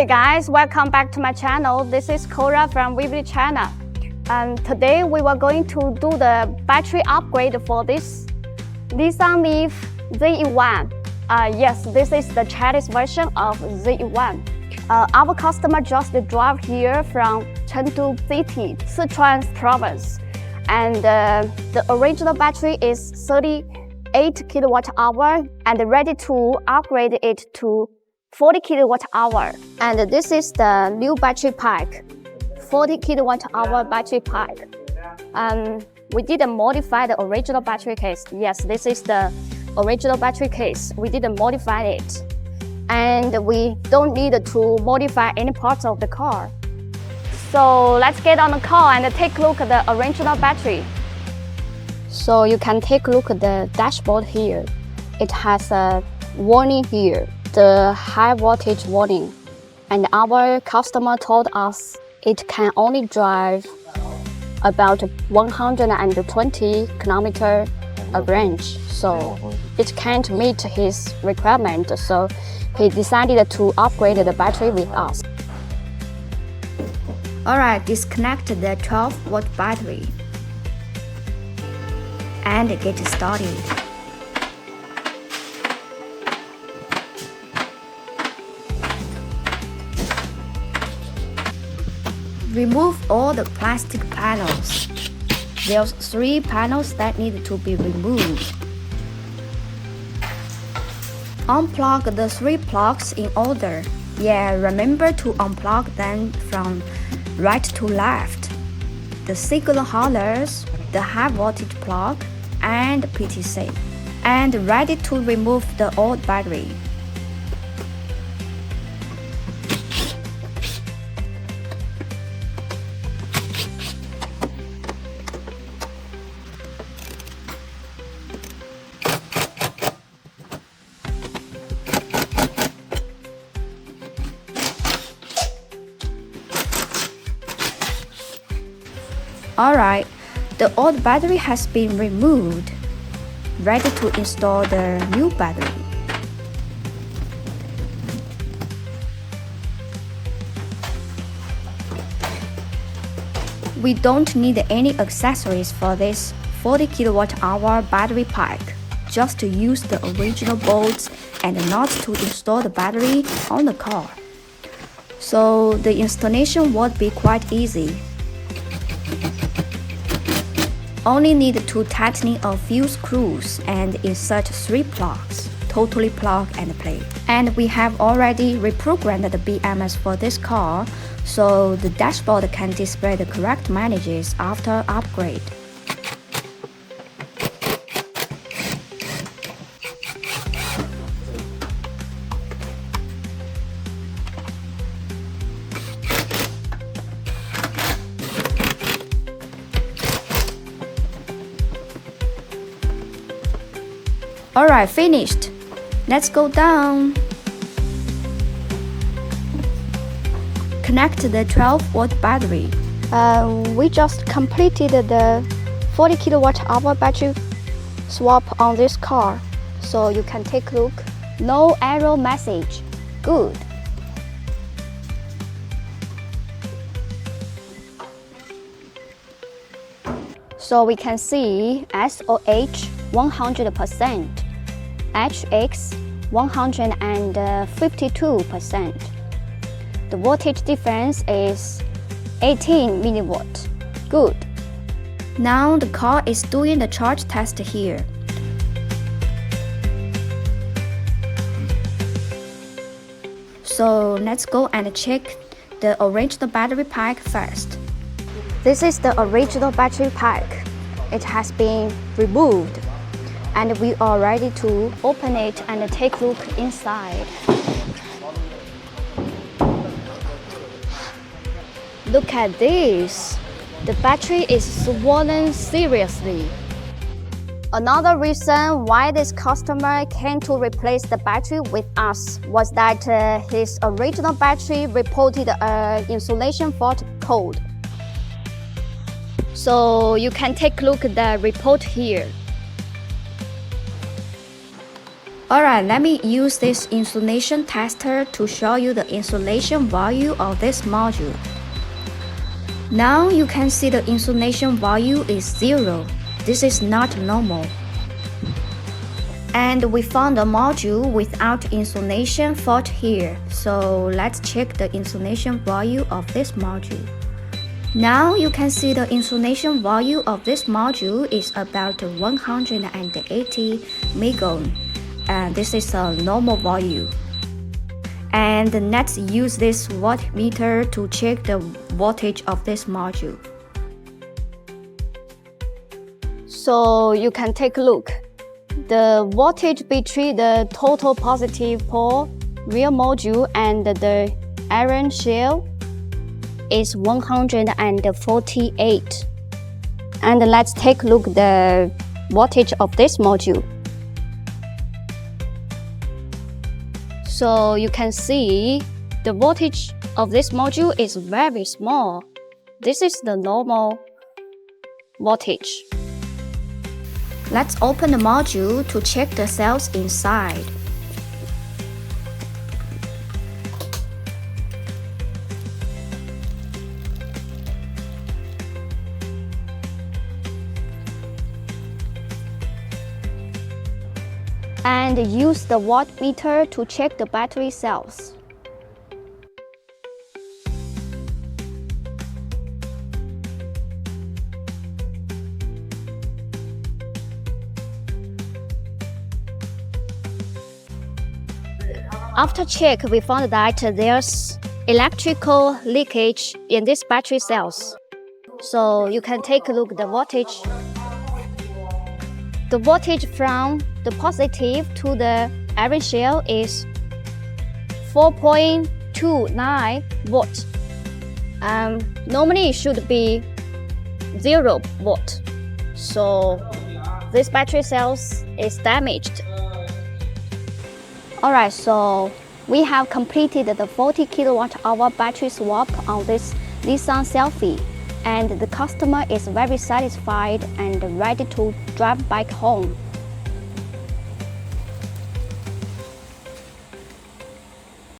Hey guys, welcome back to my channel. This is Cora from VIVNE-Nissan. And today we were going to do the battery upgrade for this Nissan Leaf ZE1. Yes, this is the Chinese version of ZE1. Our customer just drove here from Chengdu City, Sichuan province. And the original battery is 38 kilowatt hour and ready to upgrade it to 40 kilowatt hour. And this is the new battery pack, 40 kilowatt hour battery pack. We didn't modify the original battery case. Yes, this is the original battery case. We didn't modify it. And we don't need to modify any parts of the car. So let's get on the car and take a look at the original battery. So you can take a look at the dashboard here. It has a warning here, the high voltage warning. And our customer told us it can only drive about 120 kilometers of range. So it can't meet his requirement. So he decided to upgrade the battery with us. Alright, disconnect the 12-volt battery and get started. Remove all the plastic panels. There's 3 panels that need to be removed. Unplug the 3 plugs in order. Yeah, remember to unplug them from right to left. The signal holders, the high voltage plug, and PTC. And ready to remove the old battery. Alright, the old battery has been removed. Ready to install the new battery. We don't need any accessories for this 40 kilowatt hour battery pack. Just to use the original bolts and nuts to install the battery on the car. So the installation would be quite easy. Only need to tighten a few screws and insert 3 plugs, totally plug and play. And we have already reprogrammed the BMS for this car, so the dashboard can display the correct messages after upgrade. Alright, finished. Let's go down. Connect the 12-volt battery. We just completed the 40 kilowatt hour battery swap on this car. So you can take a look. No error message. Good. So we can see SOH 100%, HX 152%. The voltage difference is 18 milliwatt. Good. Now the car is doing the charge test here. So let's go and check the original battery pack first. This is the original battery pack. It has been removed. And we are ready to open it and take a look inside. Look at this. The battery is swollen seriously. Another reason why this customer came to replace the battery with us was that his original battery reported an insulation fault code. So you can take a look at the report here. Alright, let me use this insulation tester to show you the insulation value of this module. Now you can see the insulation value is 0. This is not normal. And we found a module without insulation fault here, so let's check the insulation value of this module. Now you can see the insulation value of this module is about 180 megohm, and this is a normal value. And let's use this wattmeter to check the voltage of this module. So you can take a look. The voltage between the total positive pole real module and the iron shell is 148. And let's take a look at the voltage of this module. So you can see the voltage of this module is very small. This is the normal voltage. Let's open the module to check the cells inside. And use the wattmeter to check the battery cells. After check, we found that there's electrical leakage in these battery cells. So you can take a look at the voltage. The voltage from the positive to the iron shell is 4.29 volts. Normally it should be 0 volt. So this battery cells is damaged. Alright, so we have completed the 40 kWh battery swap on this Nissan Selfie, and the customer is very satisfied and ready to drive back home.